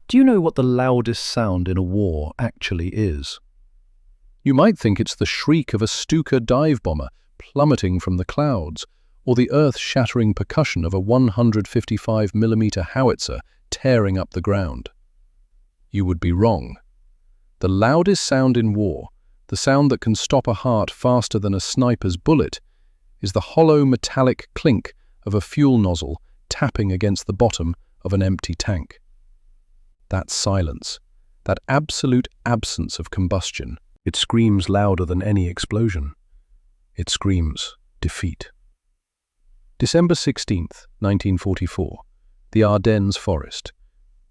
Do you know what the loudest sound in a war actually is? You might think it's the shriek of a Stuka dive bomber plummeting from the clouds, or the earth-shattering percussion of a 155mm howitzer tearing up the ground. You would be wrong. The loudest sound in war, the sound that can stop a heart faster than a sniper's bullet, is the hollow metallic clink of a fuel nozzle tapping against the bottom of an empty tank. That silence, that absolute absence of combustion, it screams louder than any explosion. It screams defeat. December 16th, 1944. The Ardennes forest.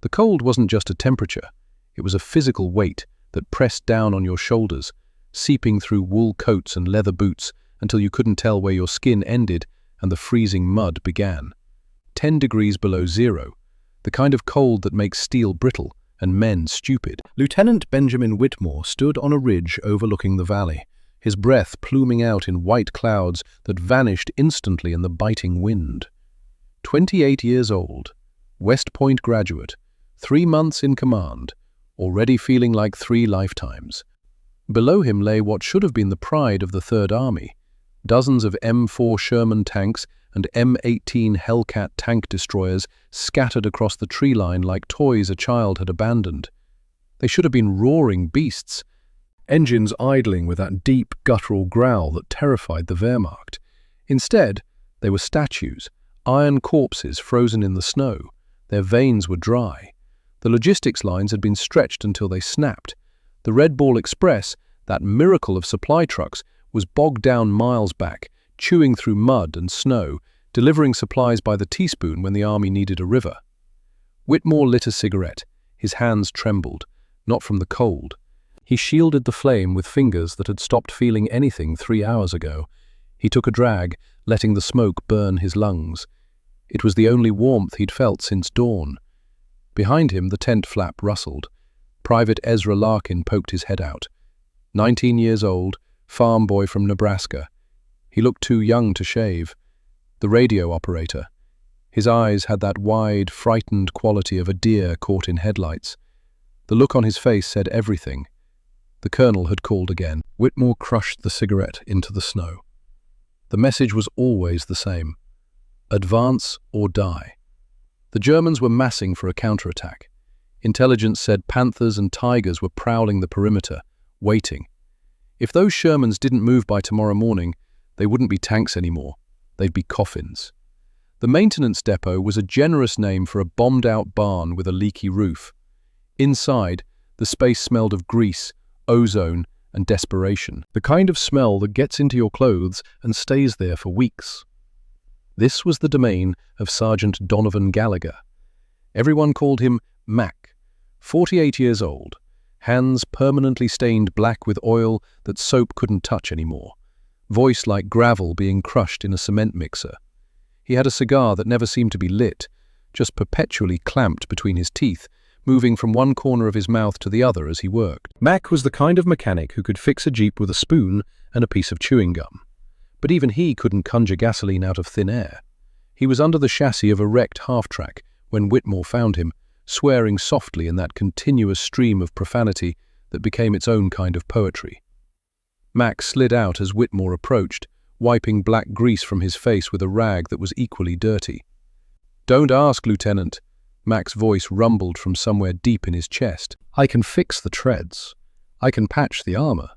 The cold wasn't just a temperature, it was a physical weight that pressed down on your shoulders, seeping through wool coats and leather boots until you couldn't tell where your skin ended and the freezing mud began. 10 degrees below zero, the kind of cold that makes steel brittle and men stupid. Lieutenant Benjamin Whitmore stood on a ridge overlooking the valley, his breath pluming out in white clouds that vanished instantly in the biting wind. 28 years old, West Point graduate, 3 months in command, already feeling like 3 lifetimes. Below him lay what should have been the pride of the Third Army, dozens of M4 Sherman tanks and M18 Hellcat tank destroyers scattered across the tree line like toys a child had abandoned. They should have been roaring beasts, engines idling with that deep, guttural growl that terrified the Wehrmacht. Instead, they were statues, iron corpses frozen in the snow. Their veins were dry. The logistics lines had been stretched until they snapped. The Red Ball Express, that miracle of supply trucks, was bogged down miles back, chewing through mud and snow, delivering supplies by the teaspoon when the army needed a river. Whitmore lit a cigarette. His hands trembled, not from the cold. He shielded the flame with fingers that had stopped feeling anything 3 hours ago. He took a drag, letting the smoke burn his lungs. It was the only warmth he'd felt since dawn. Behind him, the tent flap rustled. Private Ezra Larkin poked his head out. 19 years old, farm boy from Nebraska. He looked too young to shave. The radio operator. His eyes had that wide, frightened quality of a deer caught in headlights. The look on his face said everything. The colonel had called again. Whitmore crushed the cigarette into the snow. The message was always the same. Advance or die. The Germans were massing for a counterattack. Intelligence said panthers and tigers were prowling the perimeter, waiting. If those Shermans didn't move by tomorrow morning, they wouldn't be tanks anymore. They'd be coffins. The maintenance depot was a generous name for a bombed-out barn with a leaky roof. Inside, the space smelled of grease, ozone, and desperation, the kind of smell that gets into your clothes and stays there for weeks. This was the domain of Sergeant Donovan Gallagher. Everyone called him Mac, 48 years old, hands permanently stained black with oil that soap couldn't touch anymore, voice like gravel being crushed in a cement mixer. He had a cigar that never seemed to be lit, just perpetually clamped between his teeth, moving from one corner of his mouth to the other as he worked. Mac was the kind of mechanic who could fix a Jeep with a spoon and a piece of chewing gum. But even he couldn't conjure gasoline out of thin air. He was under the chassis of a wrecked half-track when Whitmore found him, swearing softly in that continuous stream of profanity that became its own kind of poetry. Mac slid out as Whitmore approached, wiping black grease from his face with a rag that was equally dirty. "Don't ask, Lieutenant." Mac's voice rumbled from somewhere deep in his chest. "I can fix the treads. I can patch the armor.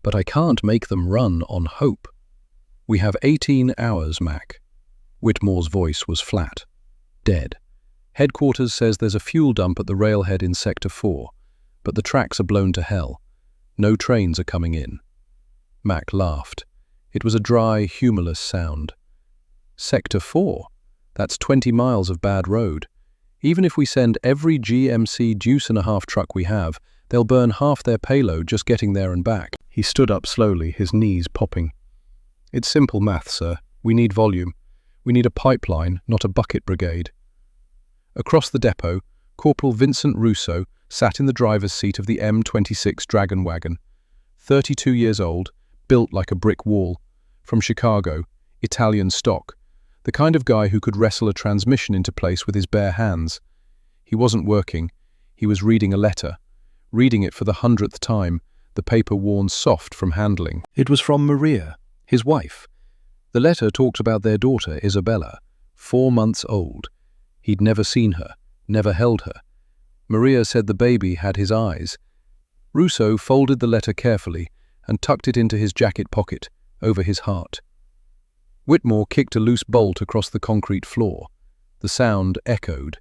But I can't make them run on hope. We have 18 hours, Mac." Whitmore's voice was flat. "Dead. Headquarters says there's a fuel dump at the railhead in Sector 4, but the tracks are blown to hell. No trains are coming in." Mac laughed. It was a dry, humorless sound. "Sector 4? That's 20 miles of bad road. Even if we send every GMC deuce-and-a-half truck we have, they'll burn half their payload just getting there and back." He stood up slowly, his knees popping. "It's simple math, sir. We need volume. We need a pipeline, not a bucket brigade." Across the depot, Corporal Vincent Russo sat in the driver's seat of the M26 Dragon Wagon. 32 years old, built like a brick wall. From Chicago, Italian stock. The kind of guy who could wrestle a transmission into place with his bare hands. He wasn't working. He was reading a letter, reading it for the 100th time, the paper worn soft from handling. It was from Maria, his wife. The letter talked about their daughter, Isabella, 4 months old. He'd never seen her, never held her. Maria said the baby had his eyes. Russo folded the letter carefully and tucked it into his jacket pocket, over his heart. Whitmore kicked a loose bolt across the concrete floor. The sound echoed.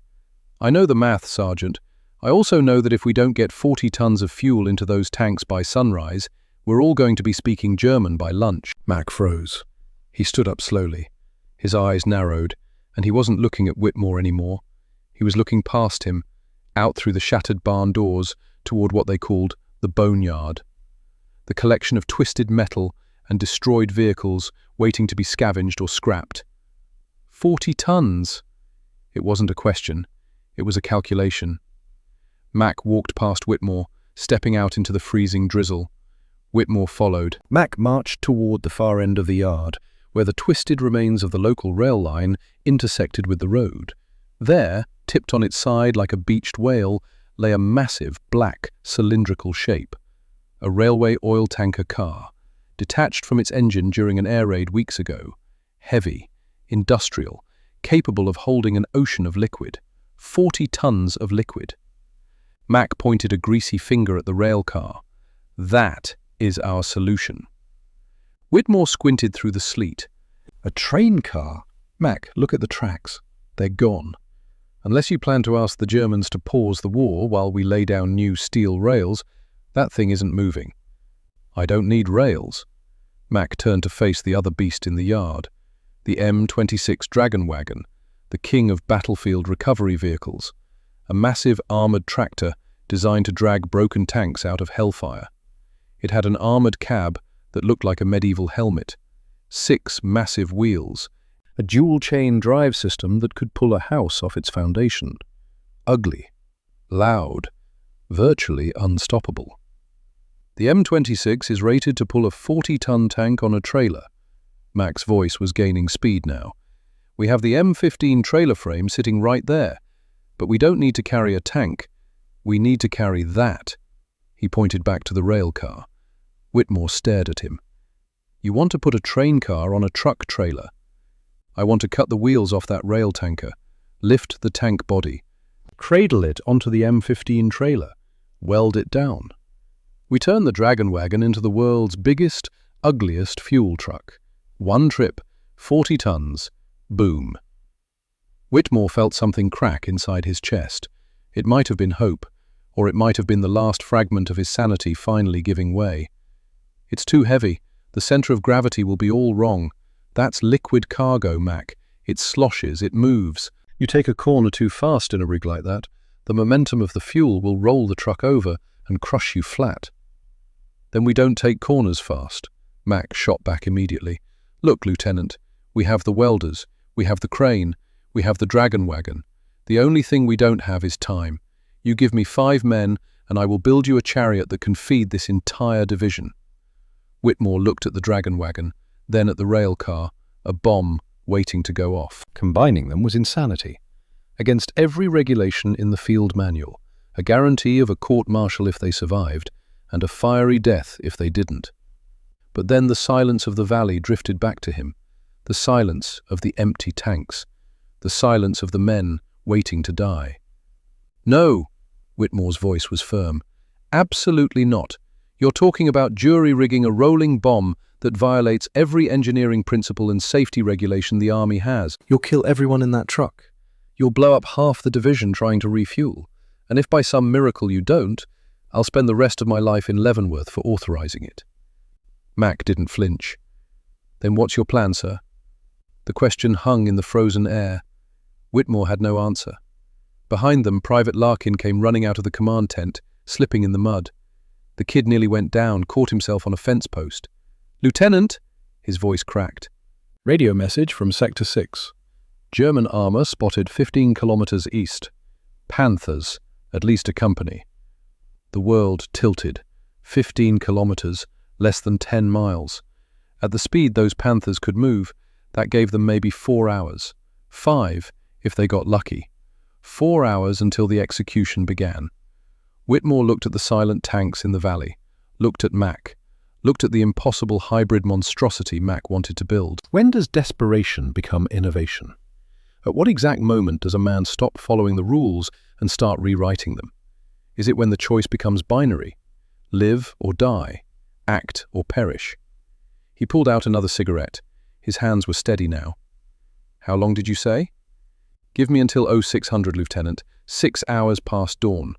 "I know the math, Sergeant. I also know that if we don't get 40 tons of fuel into those tanks by sunrise, we're all going to be speaking German by lunch." Mac froze. He stood up slowly. His eyes narrowed, and he wasn't looking at Whitmore anymore. He was looking past him, out through the shattered barn doors, toward what they called the boneyard. The collection of twisted metal and destroyed vehicles waiting to be scavenged or scrapped. 40 tons! It wasn't a question. It was a calculation. Mac walked past Whitmore, stepping out into the freezing drizzle. Whitmore followed. Mac marched toward the far end of the yard, where the twisted remains of the local rail line intersected with the road. There, tipped on its side like a beached whale, lay a massive, black, cylindrical shape. A railway oil tanker car, detached from its engine during an air raid weeks ago. Heavy, industrial, capable of holding an ocean of liquid. 40 tons of liquid. Mac pointed a greasy finger at the rail car. "That is our solution." Whitmore squinted through the sleet. "A train car? Mac, look at the tracks. They're gone. Unless you plan to ask the Germans to pause the war while we lay down new steel rails, that thing isn't moving." "I don't need rails." Mac turned to face the other beast in the yard. The M26 Dragon Wagon, the king of battlefield recovery vehicles. A massive armoured tractor designed to drag broken tanks out of hellfire. It had an armoured cab that looked like a medieval helmet, 6 massive wheels, a dual-chain drive system that could pull a house off its foundation. Ugly, loud, virtually unstoppable. "The M26 is rated to pull a 40-ton tank on a trailer." Mac's voice was gaining speed now. "We have the M15 trailer frame sitting right there, but we don't need to carry a tank. We need to carry that." He pointed back to the rail car. Whitmore stared at him. "You want to put a train car on a truck trailer? I want to cut the wheels off that rail tanker, lift the tank body, cradle it onto the M15 trailer, weld it down. We turn the Dragon Wagon into the world's biggest, ugliest fuel truck. One trip, 40 tons, boom." Whitmore felt something crack inside his chest. It might have been hope, or it might have been the last fragment of his sanity finally giving way. "It's too heavy. The center of gravity will be all wrong. That's liquid cargo, Mac. It sloshes, it moves. You take a corner too fast in a rig like that, the momentum of the fuel will roll the truck over and crush you flat." "Then we don't take corners fast." Mac shot back immediately. "Look, Lieutenant, we have the welders, we have the crane, we have the Dragon Wagon. The only thing we don't have is time. You give me 5 men, and I will build you a chariot that can feed this entire division." Whitmore looked at the Dragon Wagon, then at the rail car, a bomb waiting to go off. Combining them was insanity. Against every regulation in the field manual, a guarantee of a court-martial if they survived, and a fiery death if they didn't. But then the silence of the valley drifted back to him, the silence of the empty tanks, the silence of the men waiting to die. "No," Whitmore's voice was firm. "Absolutely not. You're talking about jury-rigging a rolling bomb that violates every engineering principle and safety regulation the Army has. You'll kill everyone in that truck. You'll blow up half the division trying to refuel. And if by some miracle you don't, I'll spend the rest of my life in Leavenworth for authorizing it." Mac didn't flinch. "Then what's your plan, sir?" The question hung in the frozen air. Whitmore had no answer. Behind them, Private Larkin came running out of the command tent, slipping in the mud. The kid nearly went down, caught himself on a fence post. "Lieutenant!" His voice cracked. "Radio message from Sector 6. German armor spotted 15 kilometers east. Panthers, at least a company." The world tilted. 15 kilometers, less than 10 miles. At the speed those Panthers could move, that gave them maybe 4 hours. 5, if they got lucky. 4 hours until the execution began. Whitmore looked at the silent tanks in the valley, looked at Mac, looked at the impossible hybrid monstrosity Mac wanted to build. When does desperation become innovation? At what exact moment does a man stop following the rules and start rewriting them? Is it when the choice becomes binary? Live or die? Act or perish? He pulled out another cigarette. His hands were steady now. How long did you say? Give me until 0600, Lieutenant. 6 hours past dawn.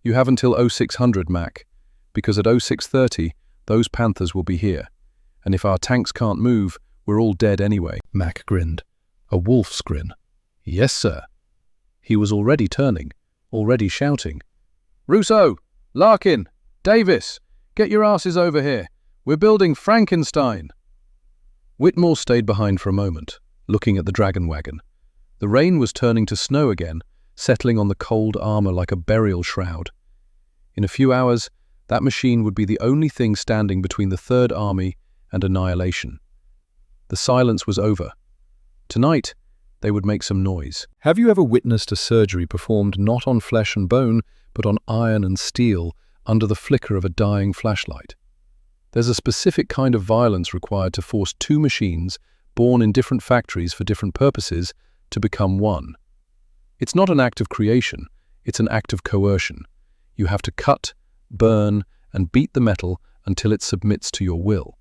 You have until 0600, Mac, because at 0630, those Panthers will be here. And if our tanks can't move, we're all dead anyway. Mac grinned. A wolf's grin. Yes, sir. He was already turning, already shouting. Russo! Larkin! Davis! Get your asses over here. We're building Frankenstein. Whitmore stayed behind for a moment, looking at the dragon wagon. The rain was turning to snow again, settling on the cold armor like a burial shroud. In a few hours, that machine would be the only thing standing between the Third Army and annihilation. The silence was over. Tonight, they would make some noise. Have you ever witnessed a surgery performed not on flesh and bone, but on iron and steel under the flicker of a dying flashlight? There's a specific kind of violence required to force two machines, born in different factories for different purposes, to become one. It's not an act of creation, it's an act of coercion. You have to cut, burn, and beat the metal until it submits to your will.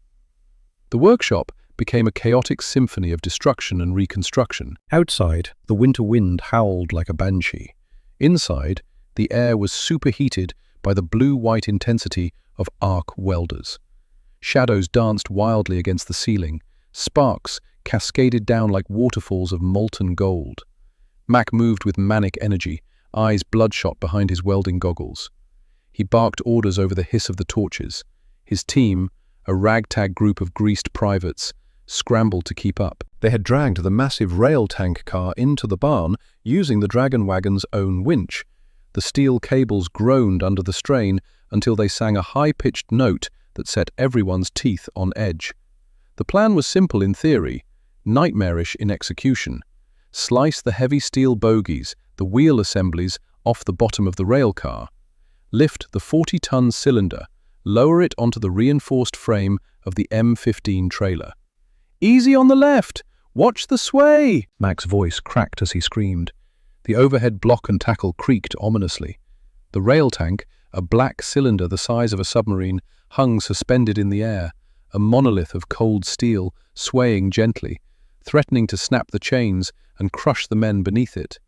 The workshop became a chaotic symphony of destruction and reconstruction. Outside, the winter wind howled like a banshee. Inside, the air was superheated by the blue-white intensity of arc welders. Shadows danced wildly against the ceiling. Sparks cascaded down like waterfalls of molten gold. Mac moved with manic energy, eyes bloodshot behind his welding goggles. He barked orders over the hiss of the torches. His team, a ragtag group of greased privates, scrambled to keep up. They had dragged the massive rail tank car into the barn using the dragon wagon's own winch. The steel cables groaned under the strain until they sang a high-pitched note that set everyone's teeth on edge. The plan was simple in theory, nightmarish in execution. Slice the heavy steel bogies, the wheel assemblies, off the bottom of the rail car. Lift the 40-ton cylinder, lower it onto the reinforced frame of the M15 trailer. "Easy on the left! Watch the sway!" Mac's voice cracked as he screamed. The overhead block and tackle creaked ominously. The rail tank, a black cylinder the size of a submarine, hung suspended in the air, a monolith of cold steel, swaying gently, threatening to snap the chains and crush the men beneath it.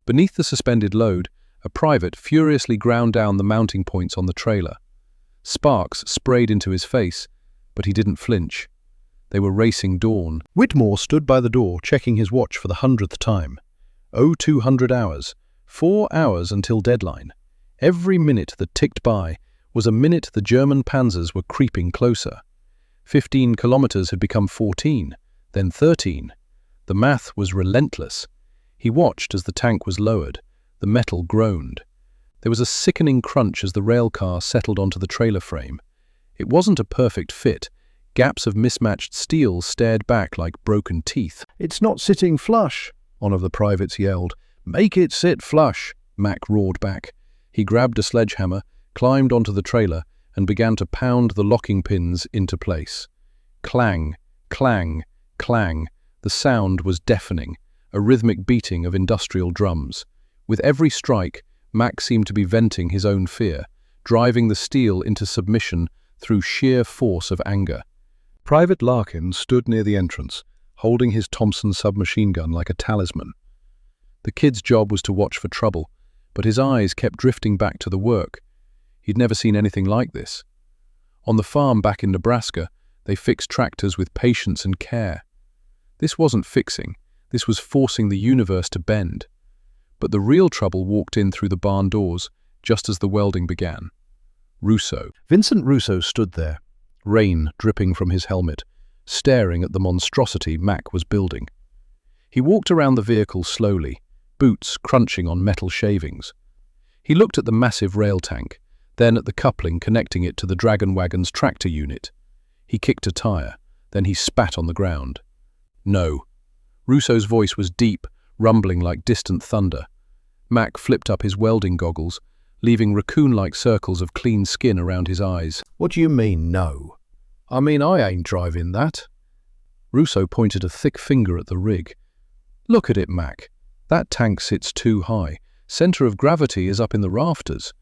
Beneath the suspended load, a private furiously ground down the mounting points on the trailer. Sparks sprayed into his face, but he didn't flinch. They were racing dawn. Whitmore stood by the door, checking his watch for the 100th time. 0200 hours. 4 hours until deadline. Every minute that ticked by was a minute the German panzers were creeping closer. 15 kilometers had become 14, then 13. The math was relentless. He watched as the tank was lowered. The metal groaned. There was a sickening crunch as the rail car settled onto the trailer frame. It wasn't a perfect fit. Gaps of mismatched steel stared back like broken teeth. "It's not sitting flush," one of the privates yelled. "Make it sit flush," Mac roared back. He grabbed a sledgehammer, climbed onto the trailer, and began to pound the locking pins into place. Clang, clang, clang. The sound was deafening, a rhythmic beating of industrial drums. With every strike, Mac seemed to be venting his own fear, driving the steel into submission through sheer force of anger. Private Larkin stood near the entrance, holding his Thompson submachine gun like a talisman. The kid's job was to watch for trouble, but his eyes kept drifting back to the work. He'd never seen anything like this. On the farm back in Nebraska, they fixed tractors with patience and care. This wasn't fixing, this was forcing the universe to bend. But the real trouble walked in through the barn doors, just as the welding began. Russo. Vincent Russo stood there, rain dripping from his helmet, staring at the monstrosity Mac was building. He walked around the vehicle slowly, boots crunching on metal shavings. He looked at the massive rail tank, then at the coupling connecting it to the dragon wagon's tractor unit. He kicked a tire, then he spat on the ground. No. Russo's voice was deep, rumbling like distant thunder. Mac flipped up his welding goggles, leaving raccoon-like circles of clean skin around his eyes. What do you mean, no? I mean, I ain't driving that. Russo pointed a thick finger at the rig. Look at it, Mac. That tank sits too high. Center of gravity is up in the rafters.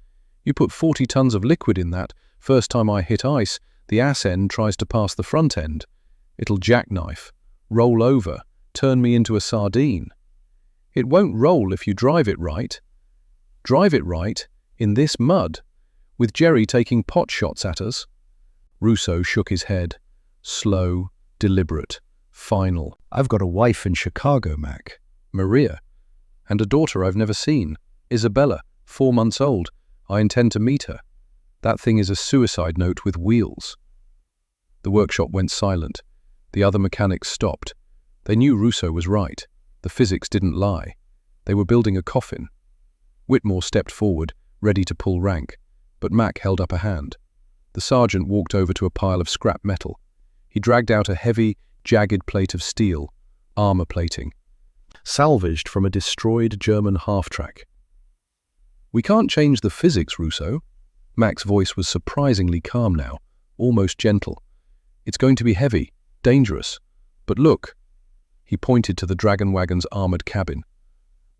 You put 40 tons of liquid in that. First time I hit ice, the ass end tries to pass the front end. It'll jackknife, roll over, turn me into a sardine. It won't roll if you drive it right. Drive it right, in this mud, with Jerry taking pot shots at us. Russo shook his head. Slow, deliberate, final. I've got a wife in Chicago, Mac. Maria. And a daughter I've never seen. Isabella, 4 months old. I intend to meet her. That thing is a suicide note with wheels. The workshop went silent. The other mechanics stopped. They knew Russo was right. The physics didn't lie. They were building a coffin. Whitmore stepped forward, ready to pull rank, but Mac held up a hand. The sergeant walked over to a pile of scrap metal. He dragged out a heavy, jagged plate of steel, armor plating, salvaged from a destroyed German half-track. We can't change the physics, Russo. Mac's voice was surprisingly calm now, almost gentle. It's going to be heavy, dangerous. But look. He pointed to the Dragon Wagon's armored cabin.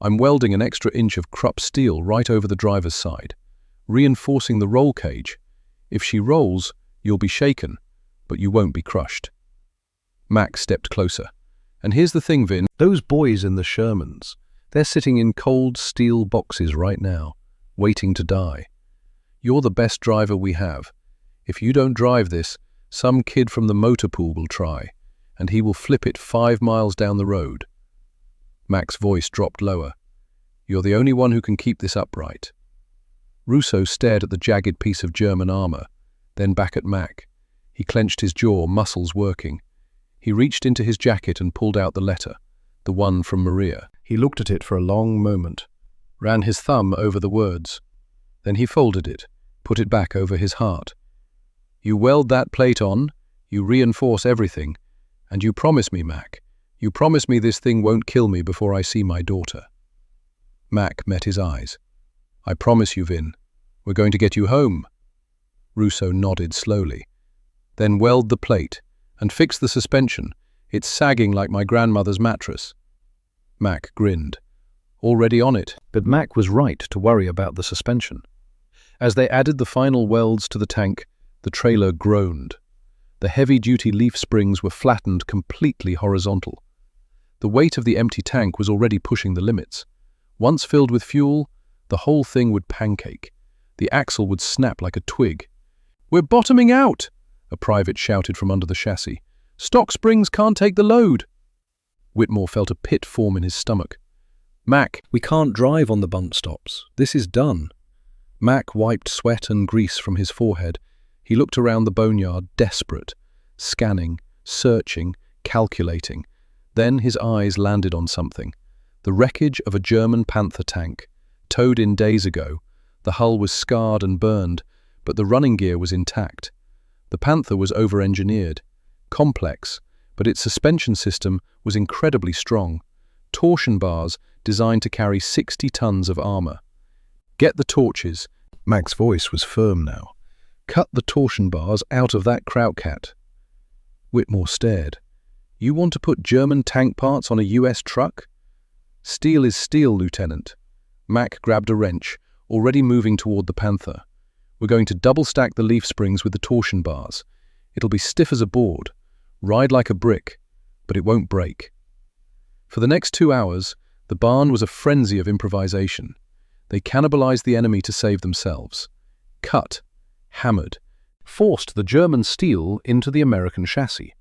I'm welding an extra inch of Krupp steel right over the driver's side, reinforcing the roll cage. If she rolls, you'll be shaken, but you won't be crushed. Mac stepped closer. And here's the thing, Vin. Those boys in the Shermans, they're sitting in cold steel boxes right now, waiting to die. You're the best driver we have. If you don't drive this, some kid from the motor pool will try, and he will flip it 5 miles down the road. Mac's voice dropped lower. You're the only one who can keep this upright. Russo stared at the jagged piece of German armor, then back at Mac. He clenched his jaw, muscles working. He reached into his jacket and pulled out the letter, the one from Maria. He looked at it for a long moment, ran his thumb over the words. Then he folded it, put it back over his heart. You weld that plate on, you reinforce everything, and you promise me, Mac, you promise me this thing won't kill me before I see my daughter. Mac met his eyes. I promise you, Vin. We're going to get you home. Russo nodded slowly. Then weld the plate and fix the suspension. It's sagging like my grandmother's mattress. Mac grinned. Already on it. But Mac was right to worry about the suspension. As they added the final welds to the tank, the trailer groaned. The heavy-duty leaf springs were flattened completely horizontal. The weight of the empty tank was already pushing the limits. Once filled with fuel, the whole thing would pancake. The axle would snap like a twig. We're bottoming out, a private shouted from under the chassis. Stock springs can't take the load. Whitmore felt a pit form in his stomach. Mac, we can't drive on the bump stops. This is done. Mac wiped sweat and grease from his forehead. He looked around the boneyard, desperate, scanning, searching, calculating. Then his eyes landed on something. The wreckage of a German Panther tank, towed in days ago. The hull was scarred and burned, but the running gear was intact. The Panther was over-engineered, complex, but its suspension system was incredibly strong. Torsion bars designed to carry 60 tons of armor. Get the torches. Mac's voice was firm now. Cut the torsion bars out of that Krautcat. Whitmore stared. You want to put German tank parts on a US truck? Steel is steel, Lieutenant. Mac grabbed a wrench, already moving toward the Panther. We're going to double-stack the leaf springs with the torsion bars. It'll be stiff as a board, ride like a brick, but it won't break. For the next 2 hours, the barn was a frenzy of improvisation. They cannibalized the enemy to save themselves. Cut, hammered, forced the German steel into the American chassis.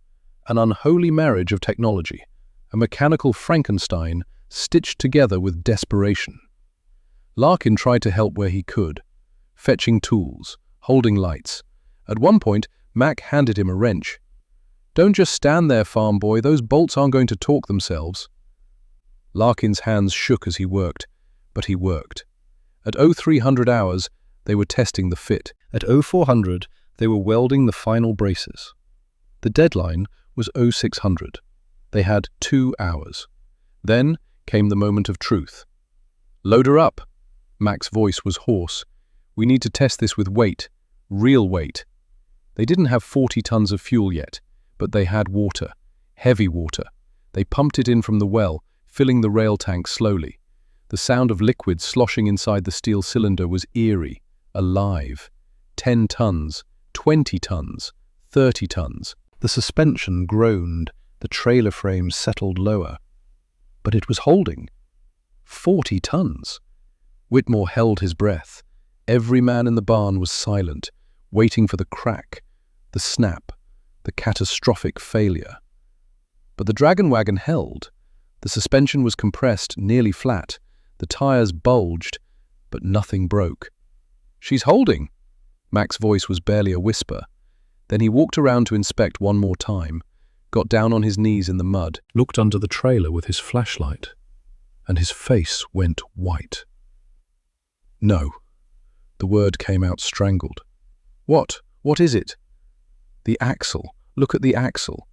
An unholy marriage of technology, a mechanical Frankenstein stitched together with desperation. Larkin tried to help where he could, fetching tools, holding lights. At one point, Mac handed him a wrench. Don't just stand there, farm boy, those bolts aren't going to torque themselves. Larkin's hands shook as he worked, but he worked. At 0300 hours, they were testing the fit. At 0400, they were welding the final braces. The deadline was 0600. They had 2 hours. Then came the moment of truth. Load her up. Mac's voice was hoarse. We need to test this with weight, real weight. They didn't have 40 tons of fuel yet, but they had water, heavy water. They pumped it in from the well, filling the rail tank slowly. The sound of liquid sloshing inside the steel cylinder was eerie, alive. 10 tons, 20 tons, 30 tons. The suspension groaned, the trailer frame settled lower. But it was holding. 40 tons. Whitmore held his breath. Every man in the barn was silent, waiting for the crack, the snap, the catastrophic failure. But the Dragon Wagon held. The suspension was compressed, nearly flat. The tires bulged, but nothing broke. "She's holding!" Mac's voice was barely a whisper. Then he walked around to inspect one more time, got down on his knees in the mud, looked under the trailer with his flashlight, and his face went white. "No." The word came out strangled. "What? What is it?" "The axle. Look at the axle."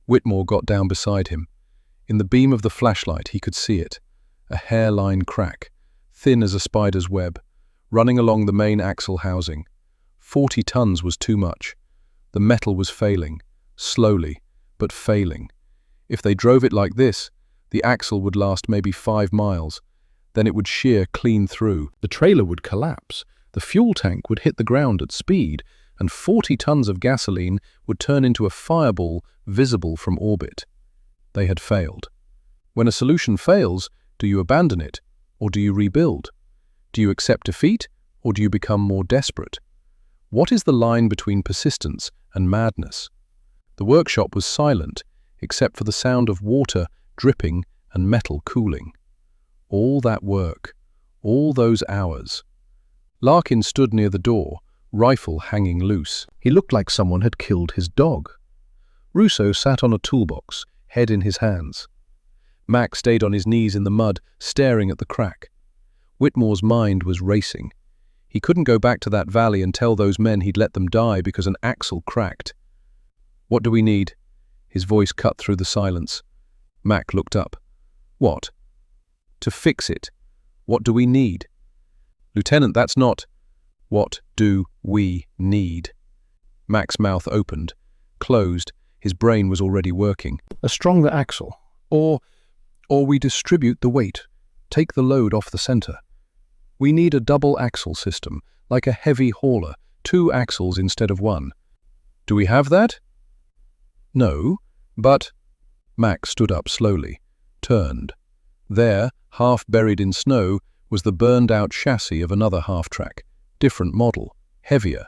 Whitmore got down beside him. In the beam of the flashlight he could see it, a hairline crack, thin as a spider's web, running along the main axle housing. 40 tons was too much. The metal was failing, slowly, but failing. If they drove it like this, the axle would last maybe 5 miles. Then it would shear clean through. The trailer would collapse. The fuel tank would hit the ground at speed, and 40 tons of gasoline would turn into a fireball visible from orbit. They had failed. When a solution fails, do you abandon it, or do you rebuild? Do you accept defeat, or do you become more desperate? What is the line between persistence and madness? The workshop was silent, except for the sound of water dripping and metal cooling. All that work, all those hours. Larkin stood near the door, rifle hanging loose. He looked like someone had killed his dog. Russo sat on a toolbox, head in his hands. Mac stayed on his knees in the mud, staring at the crack. Whitmore's mind was racing. He couldn't go back to that valley and tell those men he'd let them die because an axle cracked. "What do we need?" His voice cut through the silence. Mac looked up. "What?" "To fix it. What do we need?" "Lieutenant, that's not—" "What do we need?" Mac's mouth opened, closed. His brain was already working. "A stronger axle. Or we distribute the weight, take the load off the center. We need a double axle system, like a heavy hauler, 2 axles instead of 1. Do we have that?" "No, but—" Mac stood up slowly, turned. There, half buried in snow, was the burned-out chassis of another half-track, different model, heavier.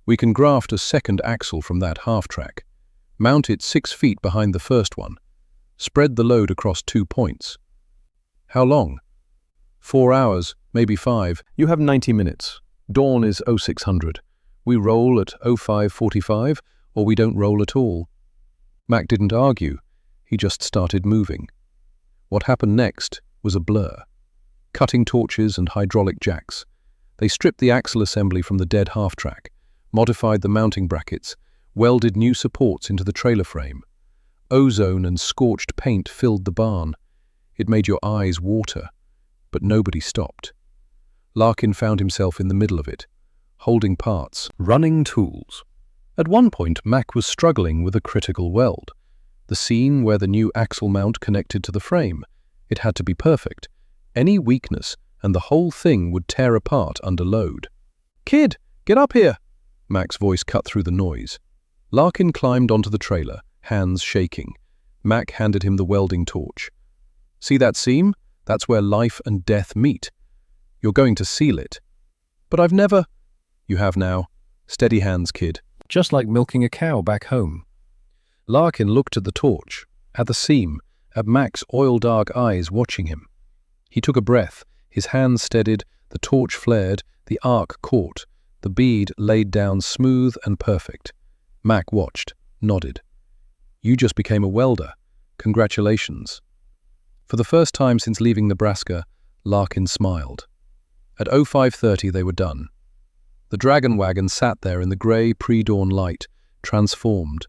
"We can graft a second axle from that half-track. Mount it 6 feet behind the first one. Spread the load across 2 points." "How long?" 4 hours, maybe 5. You have 90 minutes. Dawn is 0600. We roll at 0545, or we don't roll at all. Mac didn't argue. He just started moving. What happened next was a blur. Cutting torches and hydraulic jacks. They stripped the axle assembly from the dead half-track, modified the mounting brackets, welded new supports into the trailer frame. Ozone and scorched paint filled the barn. It made your eyes water. But nobody stopped. Larkin found himself in the middle of it, holding parts, running tools. At one point, Mac was struggling with a critical weld. The seam where the new axle mount connected to the frame. It had to be perfect. Any weakness, and the whole thing would tear apart under load. "Kid, get up here!" Mac's voice cut through the noise. Larkin climbed onto the trailer, hands shaking. Mac handed him the welding torch. "See that seam? That's where life and death meet. You're going to seal it." "But I've never—" "You have now. Steady hands, kid." Just like milking a cow back home. Larkin looked at the torch, at the seam, at Mac's oil-dark eyes watching him. He took a breath, his hands steadied, the torch flared, the arc caught, the bead laid down smooth and perfect. Mac watched, nodded. "You just became a welder. Congratulations." For the first time since leaving Nebraska, Larkin smiled. At 0530 they were done. The Dragon Wagon sat there in the grey pre-dawn light, transformed.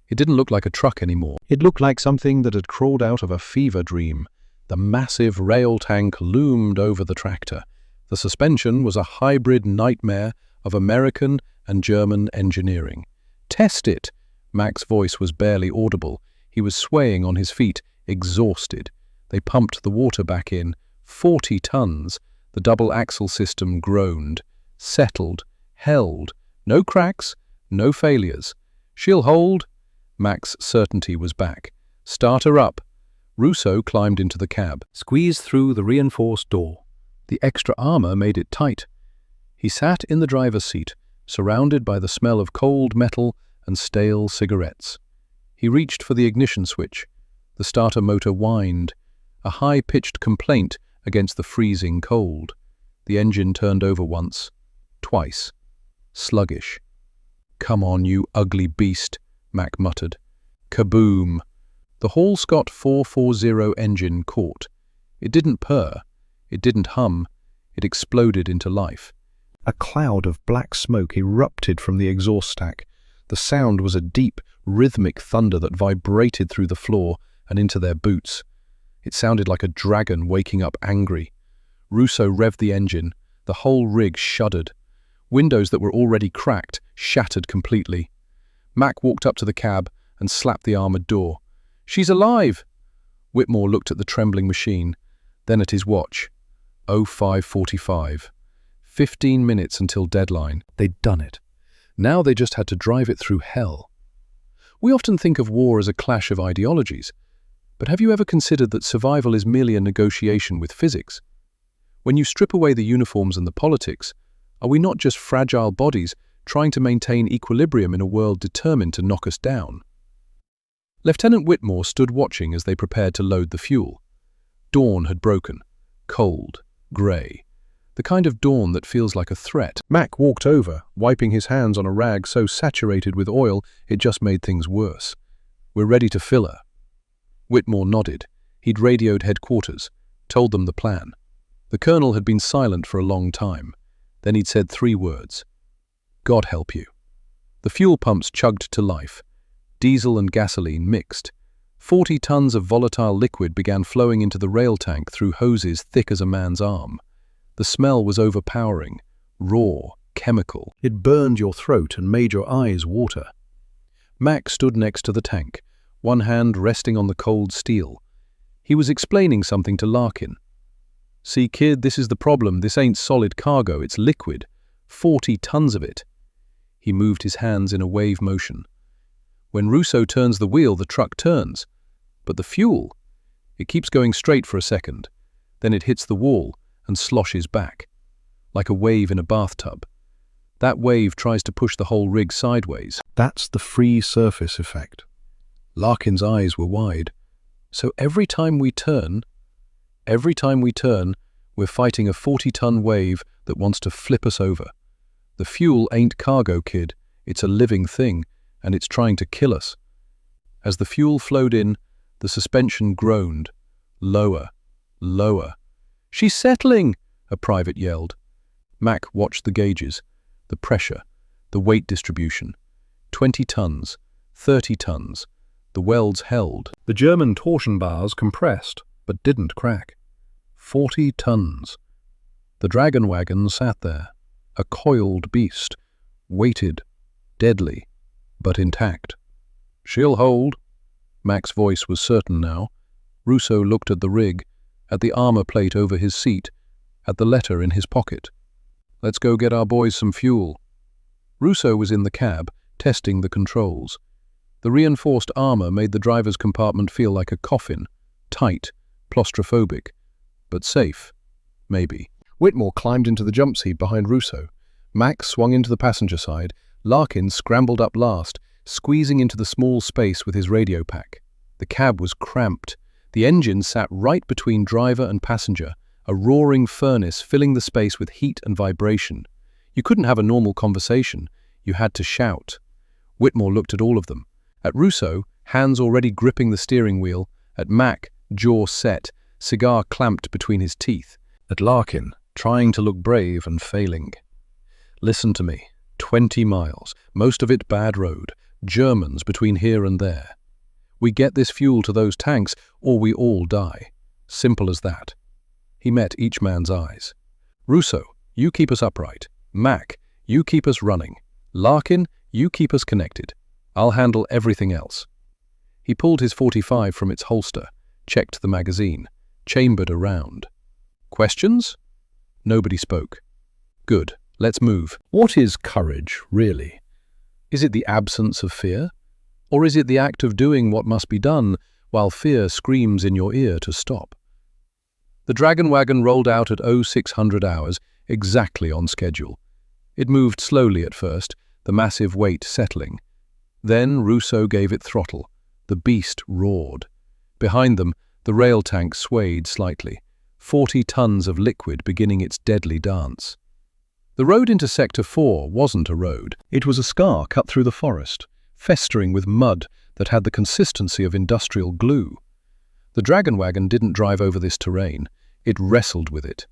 It didn't look like a truck anymore. It looked like something that had crawled out of a fever dream. The massive rail tank loomed over the tractor. The suspension was a hybrid nightmare of American and German engineering. "Test it!" Mac's voice was barely audible. He was swaying on his feet, exhausted. They pumped the water back in. 40 tons. The double-axle system groaned, settled, held. No cracks, no failures. "She'll hold." Mac's certainty was back. "Start her up." Russo climbed into the cab, squeezed through the reinforced door. The extra armor made it tight. He sat in the driver's seat, surrounded by the smell of cold metal and stale cigarettes. He reached for the ignition switch. The starter motor whined, a high-pitched complaint against the freezing cold. The engine turned over once, twice. Sluggish. "Come on, you ugly beast," Mac muttered. Kaboom! The Hall-Scott 440 engine caught. It didn't purr. It didn't hum. It exploded into life. A cloud of black smoke erupted from the exhaust stack. The sound was a deep, rhythmic thunder that vibrated through the floor and into their boots. It sounded like a dragon waking up angry. Russo revved the engine. The whole rig shuddered. Windows that were already cracked shattered completely. Mac walked up to the cab and slapped the armored door. "She's alive!" Whitmore looked at the trembling machine, then at his watch. 05:45. 15 minutes until deadline. They'd done it. Now they just had to drive it through hell. We often think of war as a clash of ideologies, but have you ever considered that survival is merely a negotiation with physics? When you strip away the uniforms and the politics, are we not just fragile bodies trying to maintain equilibrium in a world determined to knock us down? Lieutenant Whitmore stood watching as they prepared to load the fuel. Dawn had broken. Cold, grey. The kind of dawn that feels like a threat. Mac walked over, wiping his hands on a rag so saturated with oil it just made things worse. "We're ready to fill her." Whitmore nodded. He'd radioed headquarters, told them the plan. The colonel had been silent for a long time. Then he'd said 3 words. "God help you." The fuel pumps chugged to life. Diesel and gasoline mixed. 40 tons of volatile liquid began flowing into the rail tank through hoses thick as a man's arm. The smell was overpowering, raw, chemical. It burned your throat and made your eyes water. Mac stood next to the tank, one hand resting on the cold steel. He was explaining something to Larkin. "See, kid, this is the problem. This ain't solid cargo, it's liquid. 40 tons of it." He moved his hands in a wave motion. When Russo turns the wheel, the truck turns. But the fuel, it keeps going straight for a second. Then it hits the wall and sloshes back, like a wave in a bathtub. That wave tries to push the whole rig sideways. That's the free surface effect. Larkin's eyes were wide. "So every time we turn, we're fighting a 40-ton wave that wants to flip us over. The fuel ain't cargo, kid. It's a living thing, and it's trying to kill us." As the fuel flowed in, the suspension groaned. Lower, lower. "She's settling!" a private yelled. Mac watched the gauges, the pressure, the weight distribution. 20 tons, 30 tons. The welds held. The German torsion bars compressed, but didn't crack. 40 tons. The dragon wagon sat there, a coiled beast, weighted, deadly, but intact. "She'll hold." Mac's voice was certain now. Russo looked at the rig, at the armor plate over his seat, at the letter in his pocket. "Let's go get our boys some fuel." Russo was in the cab, testing the controls. The reinforced armor made the driver's compartment feel like a coffin, tight, claustrophobic, but safe, maybe. Whitmore climbed into the jump seat behind Russo. Mac swung into the passenger side. Larkin scrambled up last, squeezing into the small space with his radio pack. The cab was cramped. The engine sat right between driver and passenger, a roaring furnace filling the space with heat and vibration. You couldn't have a normal conversation. You had to shout. Whitmore looked at all of them. At Russo, hands already gripping the steering wheel. At Mac, jaw set, cigar clamped between his teeth. At Larkin, trying to look brave and failing. "Listen to me. 20 miles, most of it bad road, Germans between here and there. We get this fuel to those tanks, or we all die. Simple as that." He met each man's eyes. Russo, you keep us upright. Mac, you keep us running. Larkin, you keep us connected. I'll handle everything else. He pulled his .45 from its holster, checked the magazine, chambered around. Questions? Nobody spoke. Good, let's move. What is courage, really? Is it the absence of fear? Or is it the act of doing what must be done while fear screams in your ear to stop? The Dragon Wagon rolled out at 0600 hours, exactly on schedule. It moved slowly at first, the massive weight settling. Then Russo gave it throttle. The beast roared. Behind them, the rail tank swayed slightly, 40 tons of liquid beginning its deadly dance. The road into Sector 4 wasn't a road. It was a scar cut through the forest, festering with mud that had the consistency of industrial glue. The Dragon Wagon didn't drive over this terrain. It wrestled with it.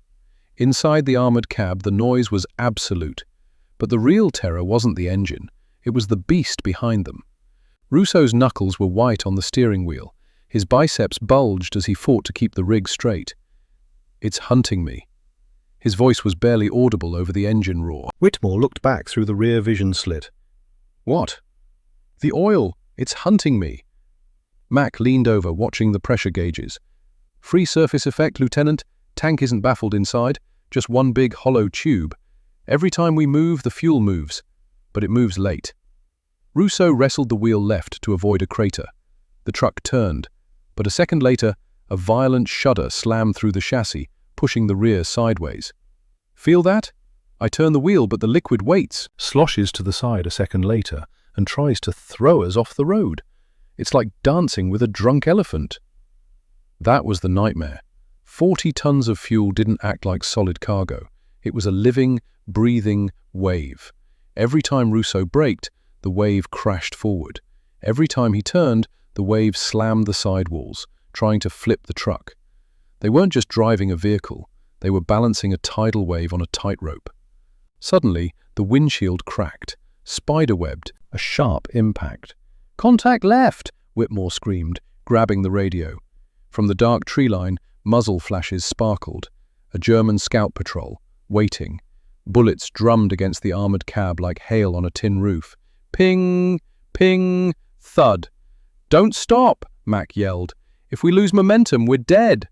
Inside the armoured cab, the noise was absolute. But the real terror wasn't the engine. It was the beast behind them. Russo's knuckles were white on the steering wheel. His biceps bulged as he fought to keep the rig straight. It's hunting me. His voice was barely audible over the engine roar. Whitmore looked back through the rear vision slit. What? The oil. It's hunting me. Mac leaned over, watching the pressure gauges. Free surface effect, Lieutenant. Tank isn't baffled inside. Just one big hollow tube. Every time we move, the fuel moves. But it moves late. Russo wrestled the wheel left to avoid a crater. The truck turned. But a second later, a violent shudder slammed through the chassis, pushing the rear sideways. Feel that? I turn the wheel, but the liquid waits. Sloshes to the side a second later and tries to throw us off the road. It's like dancing with a drunk elephant. That was the nightmare. 40 tons of fuel didn't act like solid cargo. It was a living, breathing wave. Every time Russo braked, the wave crashed forward. Every time he turned, the wave slammed the sidewalls, trying to flip the truck. They weren't just driving a vehicle. They were balancing a tidal wave on a tightrope. Suddenly, the windshield cracked, spiderwebbed, a sharp impact. "Contact left!" Whitmore screamed, grabbing the radio. From the dark tree line, muzzle flashes sparkled. A German scout patrol, waiting. Bullets drummed against the armored cab like hail on a tin roof. Ping! Ping! Thud! "Don't stop!" Mac yelled. "If we lose momentum, we're dead!"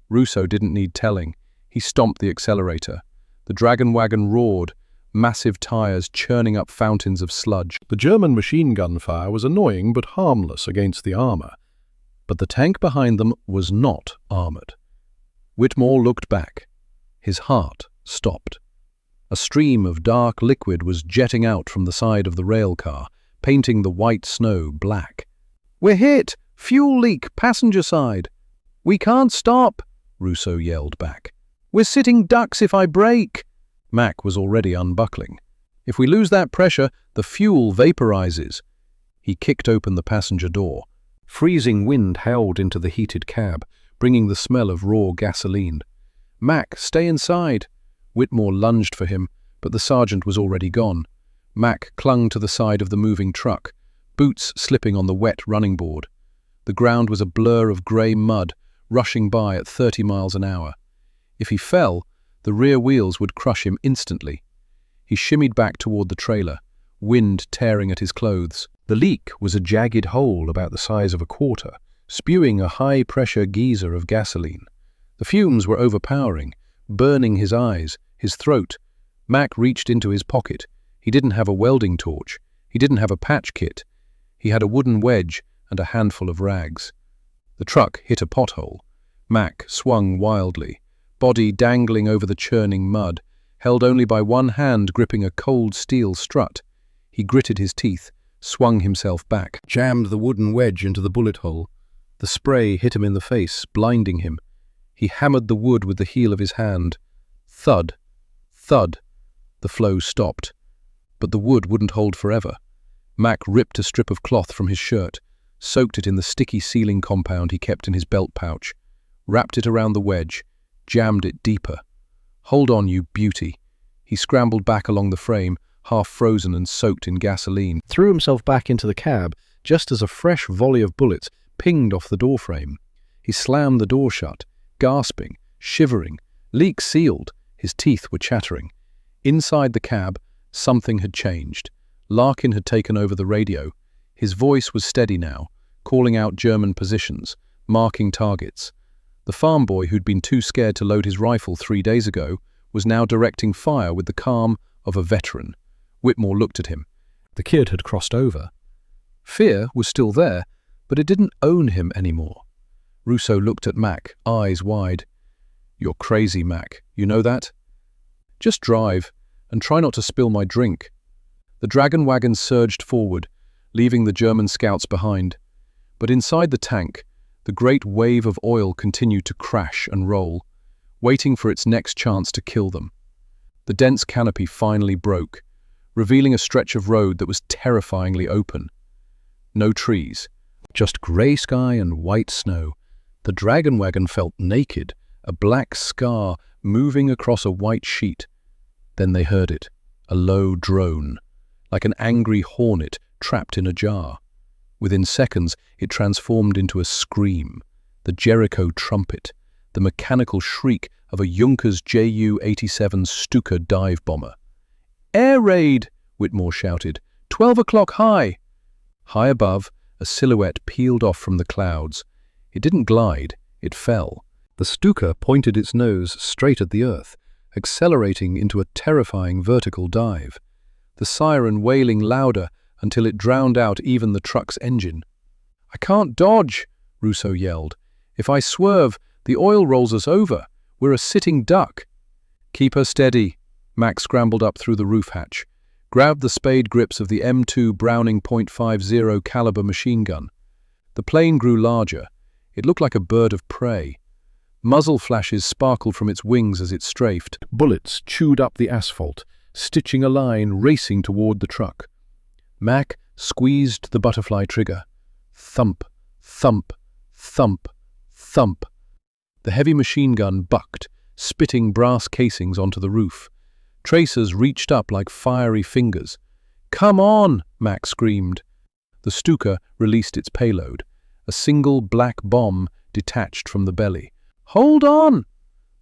Russo didn't need telling. He stomped the accelerator. The Dragon Wagon roared, massive tires churning up fountains of sludge. The German machine gun fire was annoying but harmless against the armour. But the tank behind them was not armoured. Whitmore looked back. His heart stopped. A stream of dark liquid was jetting out from the side of the rail car, painting the white snow black. "We're hit! Fuel leak, passenger side!" "We can't stop!" Russo yelled back. "We're sitting ducks if I brake!" Mac was already unbuckling. "If we lose that pressure, the fuel vaporizes." He kicked open the passenger door. Freezing wind howled into the heated cab, bringing the smell of raw gasoline. "Mac, stay inside!" Whitmore lunged for him, but the sergeant was already gone. Mac clung to the side of the moving truck, boots slipping on the wet running board. The ground was a blur of grey mud, rushing by at 30 miles an hour. If he fell, the rear wheels would crush him instantly. He shimmied back toward the trailer, wind tearing at his clothes. The leak was a jagged hole about the size of a quarter, spewing a high-pressure geyser of gasoline. The fumes were overpowering, burning his eyes, his throat. Mac reached into his pocket. He didn't have a welding torch. He didn't have a patch kit. He had a wooden wedge and a handful of rags. The truck hit a pothole. Mac swung wildly, body dangling over the churning mud, held only by one hand gripping a cold steel strut. He gritted his teeth, swung himself back, jammed the wooden wedge into the bullet hole. The spray hit him in the face, blinding him. He hammered the wood with the heel of his hand. Thud, thud. The flow stopped. But the wood wouldn't hold forever. Mac ripped a strip of cloth from his shirt, soaked it in the sticky sealing compound he kept in his belt pouch, wrapped it around the wedge, jammed it deeper. "Hold on, you beauty." He scrambled back along the frame, half frozen and soaked in gasoline, threw himself back into the cab just as a fresh volley of bullets pinged off the doorframe. He slammed the door shut, gasping, shivering, leak sealed, His teeth were chattering. Inside the cab, something had changed. Larkin had taken over the radio. His voice was steady now, calling out German positions, marking targets. The farm boy who'd been too scared to load his rifle 3 days ago was now directing fire with the calm of a veteran. Whitmore looked at him. The kid had crossed over. Fear was still there, but it didn't own him anymore. Rousseau looked at Mac, eyes wide. "You're crazy, Mac. You know that? Just drive, and try not to spill my drink." The dragon wagon surged forward, leaving the German scouts behind. But inside the tank, the great wave of oil continued to crash and roll, waiting for its next chance to kill them. The dense canopy finally broke, revealing a stretch of road that was terrifyingly open. No trees, just grey sky and white snow. The dragon wagon felt naked, a black scar moving across a white sheet. Then they heard it, a low drone, like an angry hornet trapped in a jar. Within seconds, it transformed into a scream, the Jericho trumpet, the mechanical shriek of a Junkers Ju-87 Stuka dive bomber. "Air raid!" Whitmore shouted. 12 o'clock high!" High above, a silhouette peeled off from the clouds. It didn't glide, it fell. The Stuka pointed its nose straight at the earth, accelerating into a terrifying vertical dive. The siren wailing louder until it drowned out even the truck's engine. "I can't dodge!" Rousseau yelled. "If I swerve, the oil rolls us over. We're a sitting duck." "Keep her steady." Max scrambled up through the roof hatch, grabbed the spade grips of the M2 Browning .50 caliber machine gun. The plane grew larger. It looked like a bird of prey. Muzzle flashes sparkled from its wings as it strafed. Bullets chewed up the asphalt, stitching a line racing toward the truck. Mac squeezed the butterfly trigger. Thump, thump, thump, thump. The heavy machine gun bucked, spitting brass casings onto the roof. Tracers reached up like fiery fingers. "Come on!" Mac screamed. The Stuka released its payload. A single black bomb detached from the belly. "Hold on!"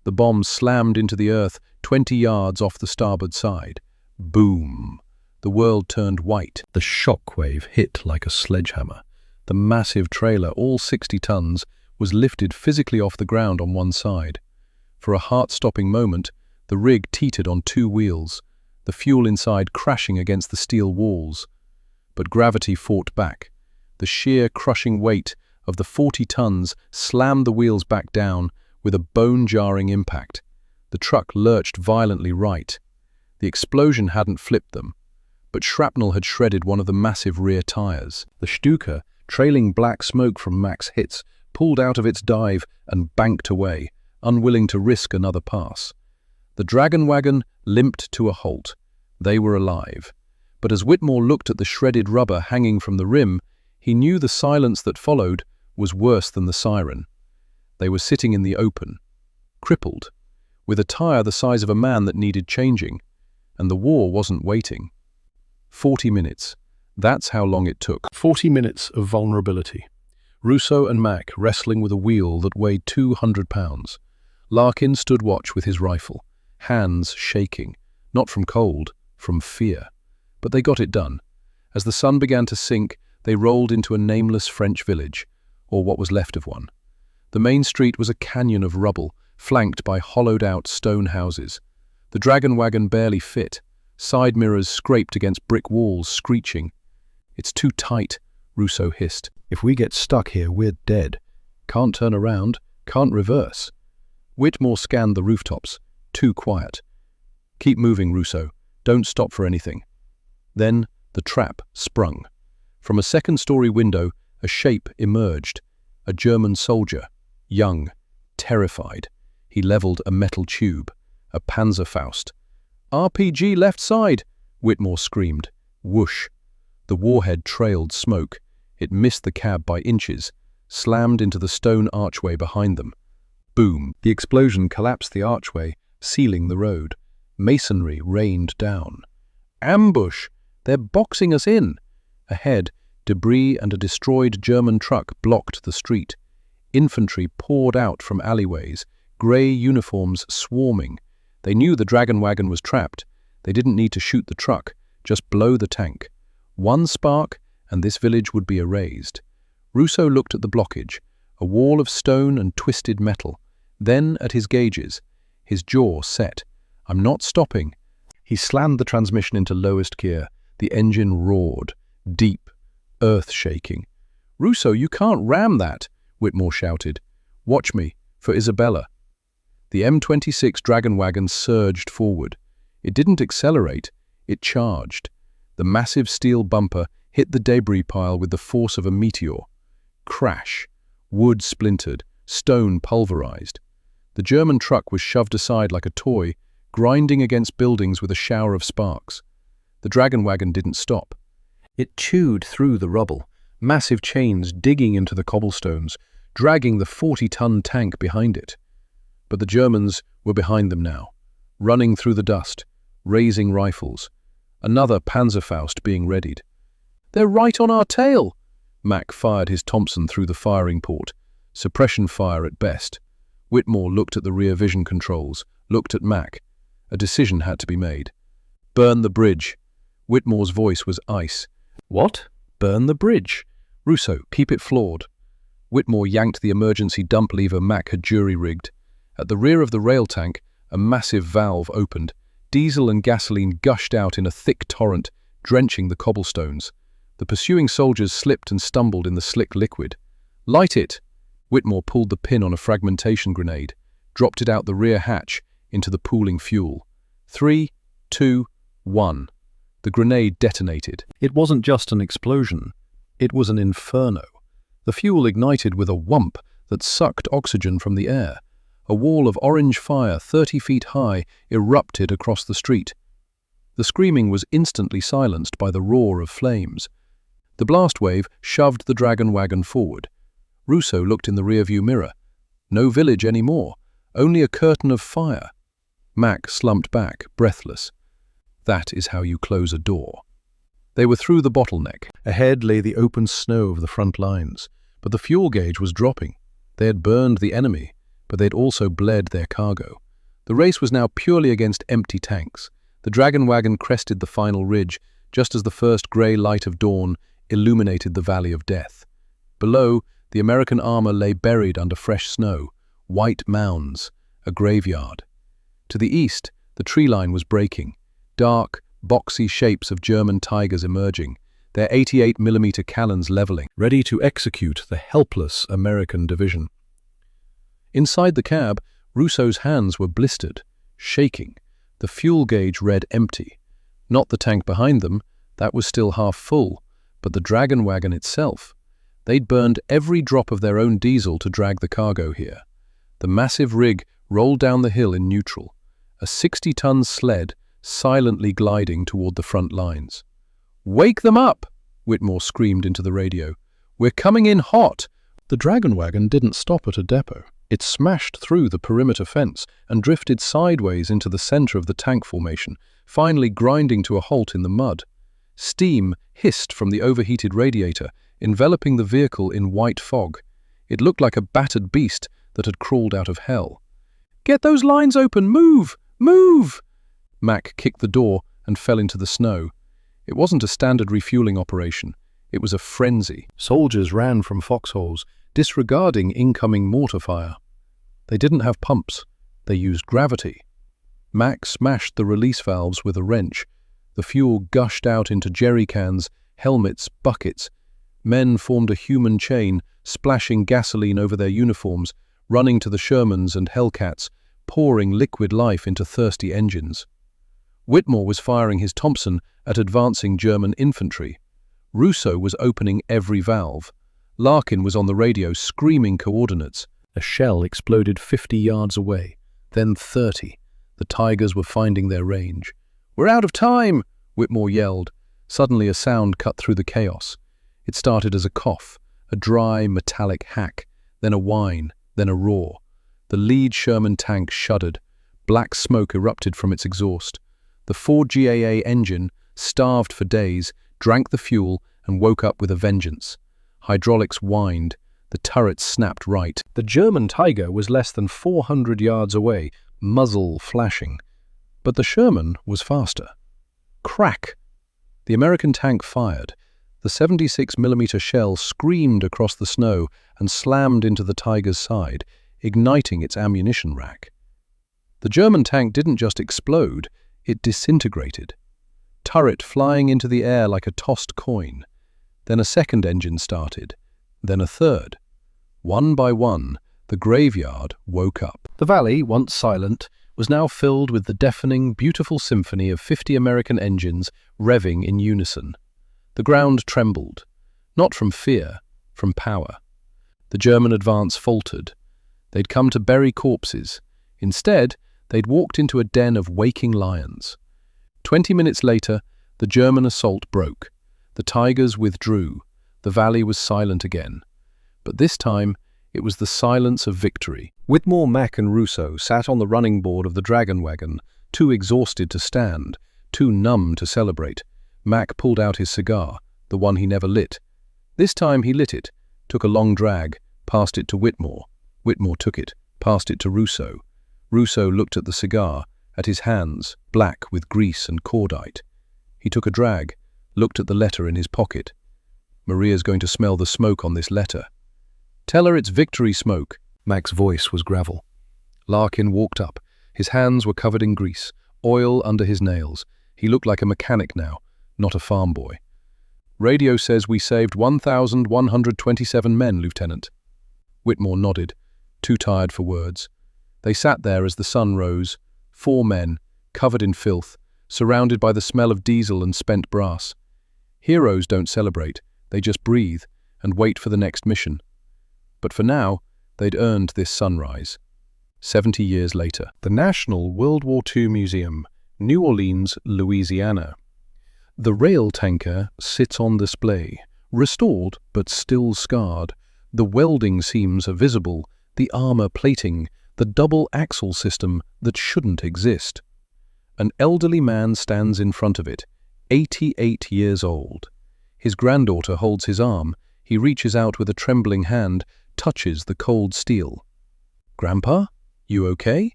The bomb slammed into the earth 20 yards off the starboard side. Boom! The world turned white. The shockwave hit like a sledgehammer. The massive trailer, all 60 tons, was lifted physically off the ground on one side. For a heart-stopping moment, the rig teetered on 2 wheels, the fuel inside crashing against the steel walls. But gravity fought back. The sheer crushing weight of the 40 tons slammed the wheels back down with a bone-jarring impact. The truck lurched violently right. The explosion hadn't flipped them, but shrapnel had shredded one of the massive rear tires. The Stuka, trailing black smoke from Mac's hits, pulled out of its dive and banked away, unwilling to risk another pass. The dragon wagon limped to a halt. They were alive. But as Whitmore looked at the shredded rubber hanging from the rim, he knew the silence that followed was worse than the siren. They were sitting in the open, crippled, with a tire the size of a man that needed changing, and the war wasn't waiting. 40 minutes. That's how long it took. 40 minutes of vulnerability. Rousseau and Mac wrestling with a wheel that weighed 200 pounds. Larkin stood watch with his rifle, hands shaking, not from cold, from fear. But they got it done. As the sun began to sink, they rolled into a nameless French village, or what was left of one. The main street was a canyon of rubble, flanked by hollowed-out stone houses. The dragon wagon barely fit. Side mirrors scraped against brick walls, screeching. "It's too tight," Rousseau hissed. "If we get stuck here, we're dead. Can't turn around, can't reverse." Whitmore scanned the rooftops. Too quiet. "Keep moving, Rousseau. Don't stop for anything." Then the trap sprung. From a second-story window, a shape emerged. A German soldier, young, terrified. He leveled a metal tube, a Panzerfaust. "RPG left side!" Whitmore screamed. Whoosh! The warhead trailed smoke. It missed the cab by inches, slammed into the stone archway behind them. Boom! The explosion collapsed the archway, sealing the road. Masonry rained down. "Ambush! They're boxing us in!" Ahead, debris and a destroyed German truck blocked the street. Infantry poured out from alleyways, grey uniforms swarming. They knew the Dragon Wagon was trapped. They didn't need to shoot the truck, just blow the tank. One spark, and this village would be erased. Russo looked at the blockage, a wall of stone and twisted metal, then at his gauges. His jaw set. "I'm not stopping." He slammed the transmission into lowest gear. The engine roared, deep, earth-shaking. "Russo, you can't ram that," Whitmore shouted. "Watch me, for Isabella." The M26 Dragon Wagon surged forward. It didn't accelerate, it charged. The massive steel bumper hit the debris pile with the force of a meteor. Crash. Wood splintered, stone pulverized. The German truck was shoved aside like a toy, grinding against buildings with a shower of sparks. The Dragon Wagon didn't stop. It chewed through the rubble, massive chains digging into the cobblestones, dragging the 40-ton tank behind it. But the Germans were behind them now, running through the dust, raising rifles. Another Panzerfaust being readied. "They're right on our tail!" Mack fired his Thompson through the firing port. Suppression fire at best. Whitmore looked at the rear vision controls, looked at Mack. A decision had to be made. "Burn the bridge." Whitmore's voice was ice. "What? Burn the bridge?" "Russo, keep it floored." Whitmore yanked the emergency dump lever Mack had jury-rigged. At the rear of the rail tank, a massive valve opened. Diesel and gasoline gushed out in a thick torrent, drenching the cobblestones. The pursuing soldiers slipped and stumbled in the slick liquid. "Light it!" Whitmore pulled the pin on a fragmentation grenade, dropped it out the rear hatch into the pooling fuel. 3, 2, 1. The grenade detonated. It wasn't just an explosion. It was an inferno. The fuel ignited with a whump that sucked oxygen from the air. A wall of orange fire 30 feet high erupted across the street. The screaming was instantly silenced by the roar of flames. The blast wave shoved the Dragon Wagon forward. Russo looked in the rearview mirror. No village anymore, only a curtain of fire. Mack slumped back, breathless. That is how you close a door. They were through the bottleneck. Ahead lay the open snow of the front lines, but the fuel gauge was dropping. They had burned the enemy, but they'd also bled their cargo. The race was now purely against empty tanks. The Dragon Wagon crested the final ridge, just as the first grey light of dawn illuminated the Valley of Death. Below, the American armor lay buried under fresh snow, white mounds, a graveyard. To the east, the tree line was breaking, dark, boxy shapes of German Tigers emerging, their 88mm cannons leveling, ready to execute the helpless American division. Inside the cab, Russo's hands were blistered, shaking. The fuel gauge read empty. Not the tank behind them, that was still half full, but the Dragon Wagon itself. They'd burned every drop of their own diesel to drag the cargo here. The massive rig rolled down the hill in neutral, a 60-ton sled silently gliding toward the front lines. "Wake them up!" Whitmore screamed into the radio. "We're coming in hot!" The Dragon Wagon didn't stop at a depot. It smashed through the perimeter fence and drifted sideways into the center of the tank formation, finally grinding to a halt in the mud. Steam hissed from the overheated radiator, enveloping the vehicle in white fog. It looked like a battered beast that had crawled out of hell. "Get those lines open! Move! Move!" Mack kicked the door and fell into the snow. It wasn't a standard refueling operation. It was a frenzy. Soldiers ran from foxholes, disregarding incoming mortar fire. They didn't have pumps. They used gravity. Mack smashed the release valves with a wrench. The fuel gushed out into jerry cans, helmets, buckets. Men formed a human chain, splashing gasoline over their uniforms, running to the Shermans and Hellcats, pouring liquid life into thirsty engines. Whitmore was firing his Thompson at advancing German infantry. Russo was opening every valve. Larkin was on the radio screaming coordinates. A shell exploded 50 yards away, then 30. The Tigers were finding their range. "We're out of time!" Whitmore yelled. Suddenly a sound cut through the chaos. It started as a cough, a dry, metallic hack, then a whine, then a roar. The lead Sherman tank shuddered. Black smoke erupted from its exhaust. The Ford GAA engine, starved for days, drank the fuel and woke up with a vengeance. Hydraulics whined. The turret snapped right. The German Tiger was less than 400 yards away, muzzle flashing. But the Sherman was faster. Crack! The American tank fired. The 76mm shell screamed across the snow and slammed into the Tiger's side, igniting its ammunition rack. The German tank didn't just explode, it disintegrated. Turret flying into the air like a tossed coin. Then a second engine started, then a third. One by one, the graveyard woke up. The valley, once silent, was now filled with the deafening, beautiful symphony of 50 American engines revving in unison. The ground trembled, not from fear, from power. The German advance faltered. They'd come to bury corpses. Instead, they'd walked into a den of waking lions. 20 minutes later, the German assault broke. The Tigers withdrew. The valley was silent again. But this time, it was the silence of victory. Whitmore, Mack and Rousseau sat on the running board of the dragon wagon, too exhausted to stand, too numb to celebrate. Mack pulled out his cigar, the one he never lit. This time he lit it, took a long drag, passed it to Whitmore. Whitmore took it, passed it to Rousseau. Rousseau looked at the cigar, at his hands, black with grease and cordite. He took a drag, looked at the letter in his pocket. Maria's going to smell the smoke on this letter. Tell her it's victory smoke. Mac's voice was gravel. Larkin walked up. His hands were covered in grease, oil under his nails. He looked like a mechanic now, not a farm boy. Radio says we saved 1,127 men, Lieutenant. Whitmore nodded, too tired for words. They sat there as the sun rose, 4 men, covered in filth, surrounded by the smell of diesel and spent brass. Heroes don't celebrate, they just breathe and wait for the next mission. But for now, they'd earned this sunrise. 70 years later. The National World War II Museum, New Orleans, Louisiana. The rail tanker sits on display, restored but still scarred. The welding seams are visible, the armor plating, the double axle system that shouldn't exist. An elderly man stands in front of it, 88 years old. His granddaughter holds his arm. He reaches out with a trembling hand, touches the cold steel. "Grandpa, you okay?"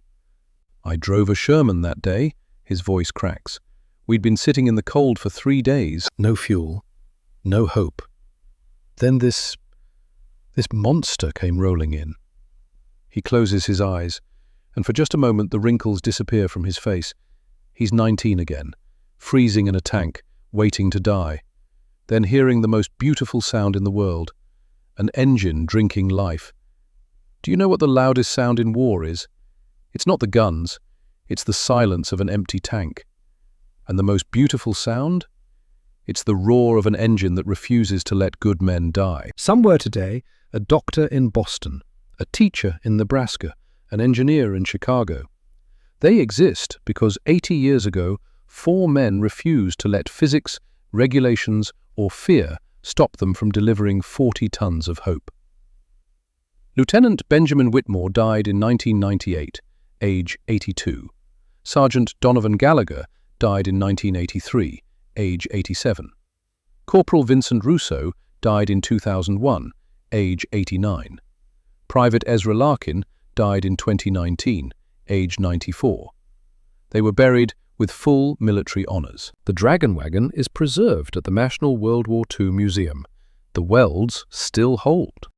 "I drove a Sherman that day," his voice cracks. "We'd been sitting in the cold for 3 days. No fuel, no hope. Then this monster came rolling in." He closes his eyes, and for just a moment the wrinkles disappear from his face. He's 19 again, freezing in a tank, waiting to die. Then hearing the most beautiful sound in the world, an engine drinking life. Do you know what the loudest sound in war is? It's not the guns, it's the silence of an empty tank. And the most beautiful sound? It's the roar of an engine that refuses to let good men die. Somewhere today, a doctor in Boston, a teacher in Nebraska, an engineer in Chicago. They exist because 80 years ago, 4 men refused to let physics, regulations, or fear stop them from delivering 40 tons of hope. Lieutenant Benjamin Whitmore died in 1998, age 82. Sergeant Donovan Gallagher died in 1983, age 87. Corporal Vincent Rousseau died in 2001, age 89. Private Ezra Larkin died in 2019, age 94. They were buried with full military honors. The Dragon Wagon is preserved at the National World War II Museum. The welds still hold.